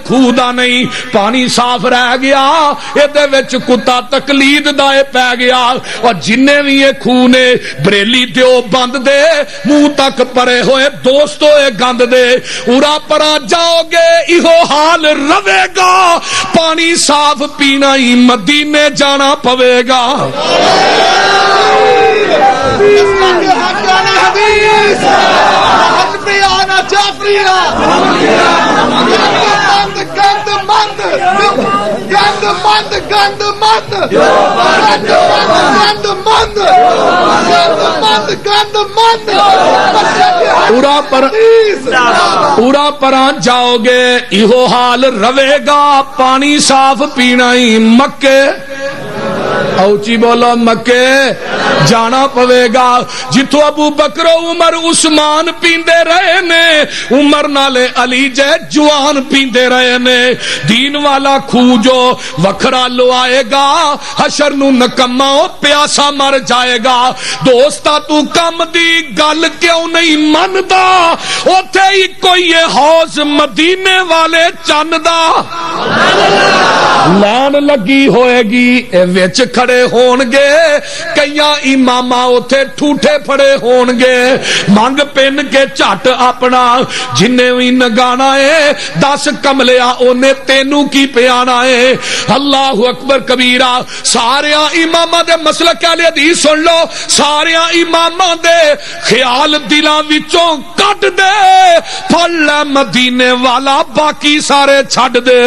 خودا نہیں پانی صاف رہ گیا یہ کتا تقلید دائے پی گیا اور جن بھی یہ خو نے بریلی دیو بند دے منہ تک پرے ہوئے دوستو اے گند دے اورا پرا جاؤ گے ایہو حال روے گا پانی صاف پینا ہی مدینے جانا پوے گا پورا پرا جاؤ گے ایہو حال روے گا پانی صاف پینا ہی مکے اوچی بولو مکے جانا پوے گا جتو ابو بکر عمر عثمان پیندے رہے نے عمر نالے علی جے جوان پیندے رہے نے دین والا خو جو وکھرا لو آئے گا حشر نو نکما پیاسا مر جائے گا دوستا تو کم دی گل کیوں نہیں مندا اوتھے ہی کوئی حوض مدینے والے چندا لان لگی ہوئے گی وچ کھڑے ہون گے کئیاں اماماں اوتھے ٹھوٹے پھڑے ہون گے منگ پن کے جھٹ اپنا جنہیں بھی نگانا ہے 10 کملیا اونے تینوں کی پیانا ہے اللہ اکبر کبیرہ سارے اماماں دے مسلک اہل حدیث سن لو سارے اماماں دے خیال دلاں وچوں کٹ دے پھڑ لے مدینے والا باقی سارے چھڈ دے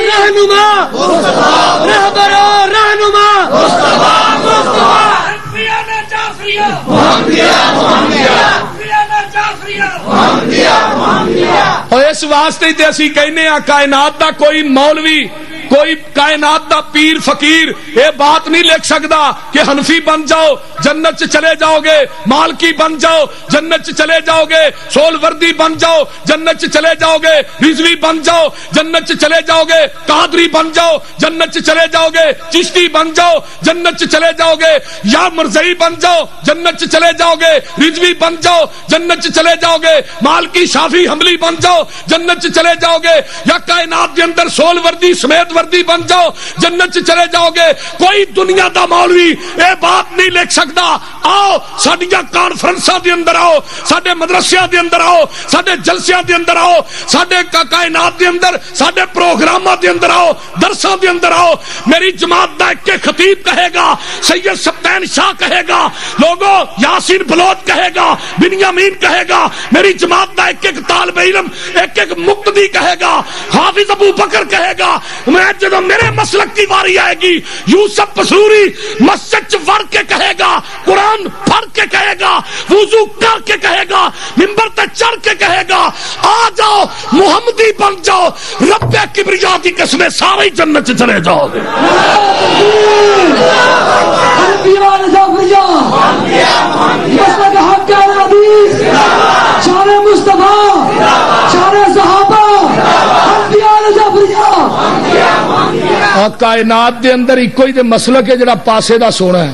رہنما رہنما اور اس واسطے تے اسی کہنے ہیں کائنات دا کوئی مولوی کوئی کائنات دا پیر فقیر یہ بات نہیں لکھ سکتا کہ حنفی بن جاؤ جنت چلے جاؤ گے مالکی بن جاؤ جنت چلے جاؤ گے سول وردی بن جاؤ جنت چلے جاؤ گے رضوی بن جاؤ جنت چلے جاؤ گے قادری بن جاؤ جنت چلے جاؤ گے چشتی بن جاؤ جنت چلے جاؤ گے یا مرزئی بن جاؤ جنت چلے جاؤ گے رضوی بن جاؤ جنت چلے جاؤ گے مالکی شافی حنبلی بن جاؤ جنت چلے جاؤ گے یا کائنات کے اندر سول وردی سمیت وردی بن جاؤ جنت چلے جاؤ گے کوئی دنیا دا مولوی اے بات نہیں لکھ سکتا آؤ ساڈیاں کانفرنساں دے اندر آؤ ساڈے مدرسیاں دے اندر آؤ ساڈے جلسیاں دے اندر آؤ ساڈے کائنات دے اندر ساڈے پروگراماں دے اندر آؤ درساں دے اندر آؤ میری جماعت دا ایک خطیب کہے گا سید سبطین شاہ کہے گا لوگوں یاسین بلوچ کہے گا بنیامین کہے گا میری جماعت دا ایک طالب علم ایک مقتدی کہے گا حافظ ابو بکر کہے گا میں جب میرے مسلک کی باری آئے گی یوسف پسوری مسجد وڑ کے کہے گا قرآن پڑھ کے کہے گا وضو کر کے کہے گا منبر تے چڑھ کے کہے گا آ جاؤ محمدی بن جاؤ رب کبریا کی قسمیں سارے جنت چلے جاؤ گے کائنات دے اندر ایک کوئی دے مسلک ہے جڑا پاسے دا سونا ہے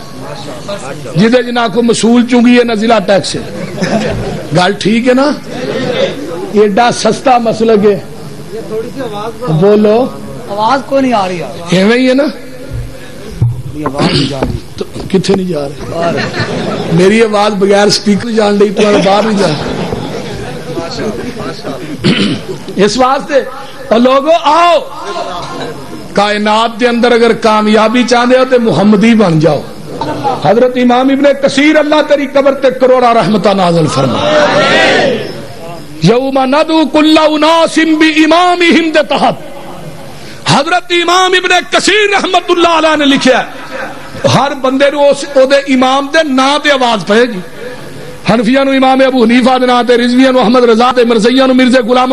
جدے جنا کو مسئول چونگی ہے نہ ضلع ٹیکس ہے گل ٹھیک ہے نا ایڈا سستا مسلک ہے بولو آواز کوئی نہیں آ رہی ایویں ہی ہے نا کتنے نہیں جا رہے میری آواز بغیر سپیکر جان لی تو باہر نہیں جا اس واسطے لوگوں آؤ کائنات دے اندر اگر کامیابی چاہتے ہو تو محمدی بن جاؤ حضرت امام ابن کثیر اللہ تیری قبر تے کروڑا رحمتہ نازل فرما یوم ندعو کل اناس بامامہم دے تحت حضرت امام ابن کثیر رحمت اللہ علیہ نے لکھا ہے ہر بندے نو او دے امام دے نا تے آواز پہے گی حنفیہ نو امام ابو حنیفہ دے نام تے رضویہ نو احمد رضا تے مرزیہ نو مرزا غلام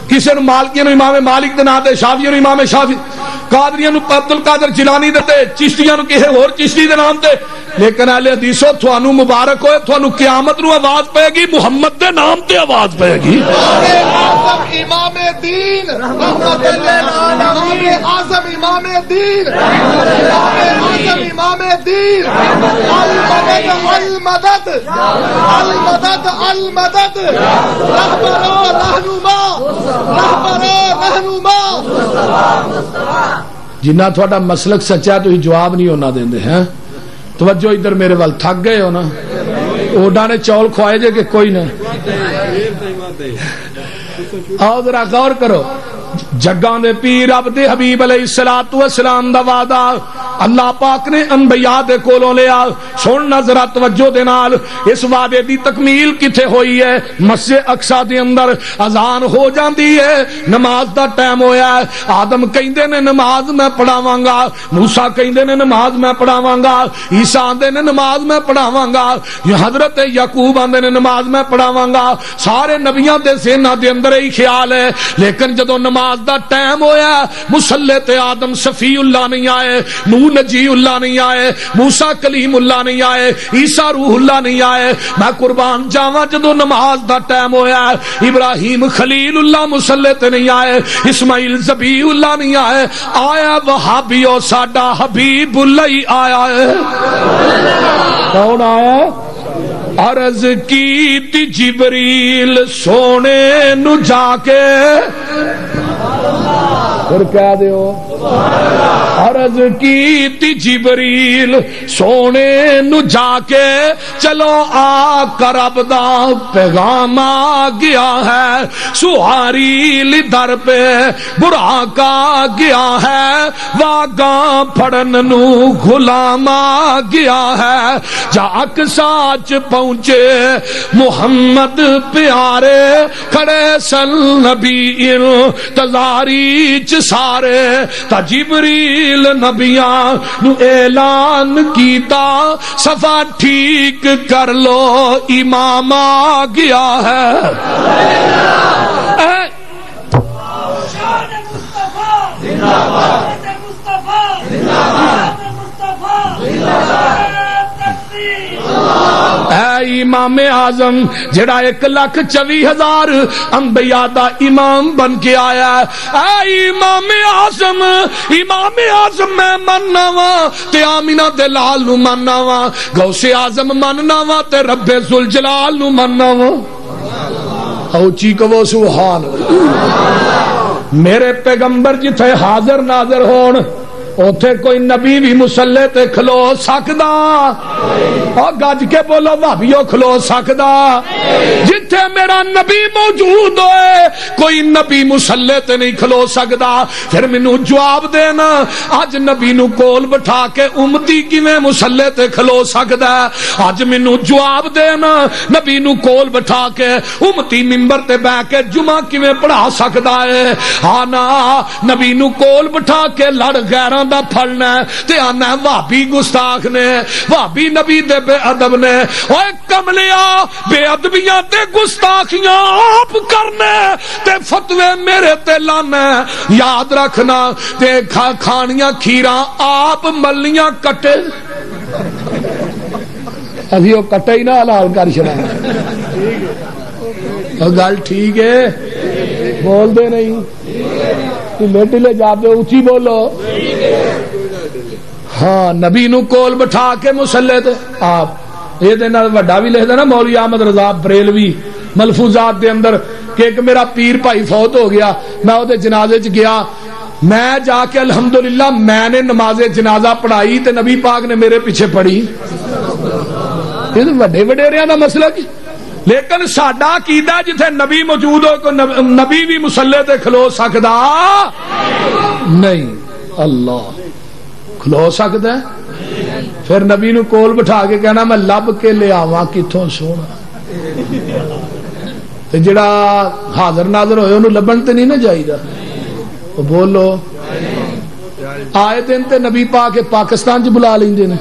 کسے نو مالکیہ نو امام مالک دے نام تے شافعیہ نو امام شافعی قادریہ نو عبد القادر جیلانی دے تے چشتیہ نو کسے اور چشتی دے نام تے لیکن اہل حدیثو تھانو مبارک ہوئے تھانو قیامت نو آواز پائے گی محمد دے نام تے آواز پائے گی امام دین رحمت للعالمین اعظم امام دین امام دین المدد المدد المدد رہبر و رہنما جنہ تھوڑا مسلک سچا تو جواب نہیں ہونا دیں دے ہیں توجہ ادھر میرے وال تھک گئے ہو نا اوڈا نے چول کھوائے جے کہ کوئی نہ آؤ ذرا غور کرو جگاں دے پیر عبد حبیب علیہ السلام دا وعدہ اللہ پاک نے انبیاء دے کولوں لیا سننا ذرا توجہ دے نال اس وعدے دی تکمیل کتے ہوئی ہے مسجد اقصی دے اندر اذان ہو جاندی ہے نماز دا ٹائم ہویا ہے آدم کہندے نے نماز میں پڑھاواں گا موسیٰ کہندے نے نماز میں پڑھاواں گا عیسیٰ آندے نے نماز میں پڑھاواں گا حضرت یعقوب آندے نے نماز میں پڑھاواں گا سارے نبیاں دے ذہناں دے اندر ہی خیال ہے لیکن جدوں نماز دا ٹائم ہویا مصلی تے آدم صفی اللہ نہیں آئے نوح نجی اللہ نہیں آئے موسیٰ کلیم اللہ نہیں آئے عیسیٰ روح اللہ نہیں آئے میں قربان جاواں جدوں نماز دا ٹائم ہویا ابراہیم خلیل اللہ مصلی تے نہیں آئے اسماعیل ذبیح اللہ نہیں آئے آیا وہابیو ساڈا حبیب اللہ آیا ہے کون آیا عرض کی تی جبریل سونے نو جا کے پھر کہہ دیو عرض کی تی جبریل سونے نو جا کے چلو آ کر رب دا پیغام آ گیا ہے سہاری در پہ برا کا گیا ہے واگاں پھڑن نو غلام آ گیا ہے جاک ساچ پہنچے محمد پیارے کھڑے سن نبی تزاری چ سارے تا جبریل نبیاں نو اعلان کیتا صفا ٹھیک کر لو امام آ گیا ہے اے امام اعظم جڑا 1,24,000 انبیاء دا امام بن کے آیا ہے اے امام اعظم میں مننا وا تے آمینہ دے لال نو مننا وا غوث اعظم مننا وا تے رب ذوالجلال نو مننا وا اوچی کو سبحان اللہ میرے پیغمبر جتھے حاضر ناظر ہون اوتھے کوئی نبی بھی مصلی تے کھلو سکدا اور گج کے بولو بھابیو کھلو سکدا جتھے میرا نبی موجود ہوئے کوئی نبی مصلی تے نہیں کھلو سکدا پھر مینوں جواب دینا اج نبی نو کول بٹھا کے امتی کیویں مصلی تے کھلو سکدا اج مینوں جواب دینا نبی نو کول بٹھا کے امتی منبر تے بیٹھ کے جمعہ کیویں پڑھا سکدا ہے ہاں نا نبی نو کول بٹھا کے لڑ غیراں دا پھڑنا تے آنا وہابی گستاخ نے وہابی نبی دے بے ادب نے اوے کملیا بے ادبیاں تے گستاخیاں آپ کرنے تے فتوے میرے تے لانا یاد رکھنا تے کھانیاں کھیراں آپ ملیاں کٹے ابھی وہ کٹے ہی نہ حلال کر چھڑا گل ٹھیک ہے بول دے نہیں ٹلے جاتے اونچی بولو ہاں نبی نو کول بٹھا کے مصلی تے آپ یہ وڈا بھی لکھ دینا مولوی احمد رضا بریلوی ملفوظات دے اندر کہ ایک میرا پیر بھائی فوت ہو گیا میں وہ جنازے چ گیا میں جا کے الحمدللہ میں نے نماز جنازہ پڑھائی تے نبی پاک نے میرے پیچھے پڑھی یہ تو وڈے وڈیریاں دا مسئلہ کی لیکن ساڈا عقیدہ جتھے نبی موجود ہو کوئی نبی بھی مصلی تے کھلو سکدا نہیں اللہ کھلو سکدا ہے پھر نبی نو کول بٹھا کے کہنا میں لب کے لے آواں کتھوں سونا تے جڑا حاضر ناظر ہوئے انہوں لبن تے نہیں نہ جائیدا بولو آئے دن تے نبی پاک پاکستان چ بلا لیندے نے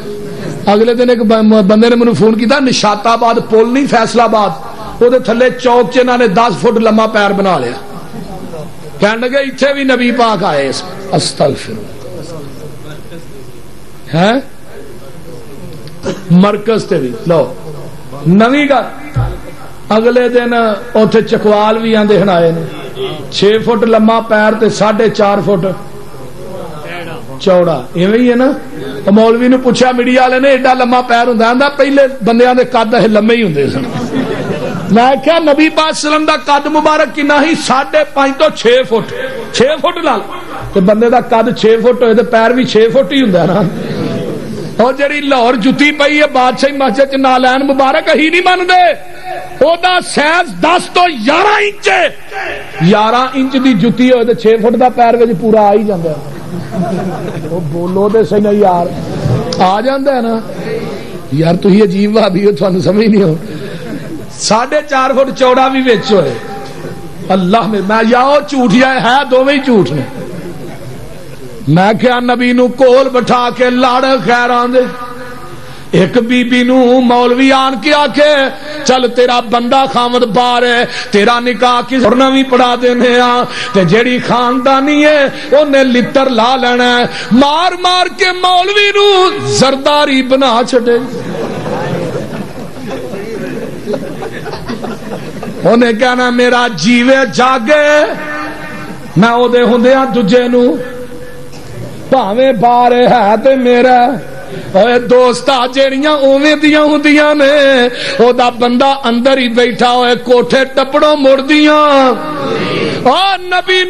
اگلے دن ایک بندے نے مجھے فون کیا نشات آباد پول نہیں فیصلہ آباد وہ تھلے چوک چ انہوں نے 10 فٹ لمبا پیر بنا لیا کہنے لگے اتنے بھی نبی پاک آئے استغفر ہے مرکز تے بھی لو نویں گل اگلے دن اوتھے چکوال بھی آندے ہنائے نے 6 فٹ لمبا پیر تے 4.5 فٹ چوڑا ایویں ہے نا مولوی نو پوچھا میڈیا والے نے ایڈا لمبا پیر ہوندا آندا پہلے بندیاں دے قد لمبے ہی ہوندے سن میں کہا نبی پاک صلی اللہ علیہ وسلم دا قد مبارک کنا ہی 5.5 تو 6 فٹ 6 فٹ لال تے بندے دا قد 6 فٹ ہوئے تے پیر بھی 6 فٹ ہی ہوندا نا. اور جڑی لاہور جتی پئی ہے بادشاہی مسجد چ نالین مبارک ہی نہیں مندے. او دا سائز 10 تو 11 انچ 11 انچ دی جتی ہوئے تے 6 فٹ دا پیر وچ پورا آ ہی جاندا ہے. او بولو تے صحیح نا یار, آ جاندا ہے نا یار. تسی عجیب بھابی ہو, تھانوں سمجھ نہیں ہو. 4.5 فٹ چوڑا بھی وچ ہوئے. اللہ میں یا او جھوٹ یا ہے دوویں ہی جھوٹ نے. میں کیا نبی نو کول بٹھا کے لڑ خیران دے. ایک بی بی نو مولوی آن کے آکے چل تیرا بندہ خامد بار ہے, تیرا نکاح کی سرنا بھی پڑھا دینے آ, تے جیڑی خاندانی ہے انہیں لتر لا لینا ہے. مار مار کے مولوی نو زرداری بنا چھڑے. انہیں کہنا میرا جیوے جاگے, میں او دے ہوندیاں دجے نو بھاویں بار ہے تے میرا. اوے دوستا جیڑیاں اوویں دیاں ہوندیاں نے او دا بندہ اندر ہی بیٹھا ہوئے کوٹھے ٹپڑوں مڑ دیاں. او نبی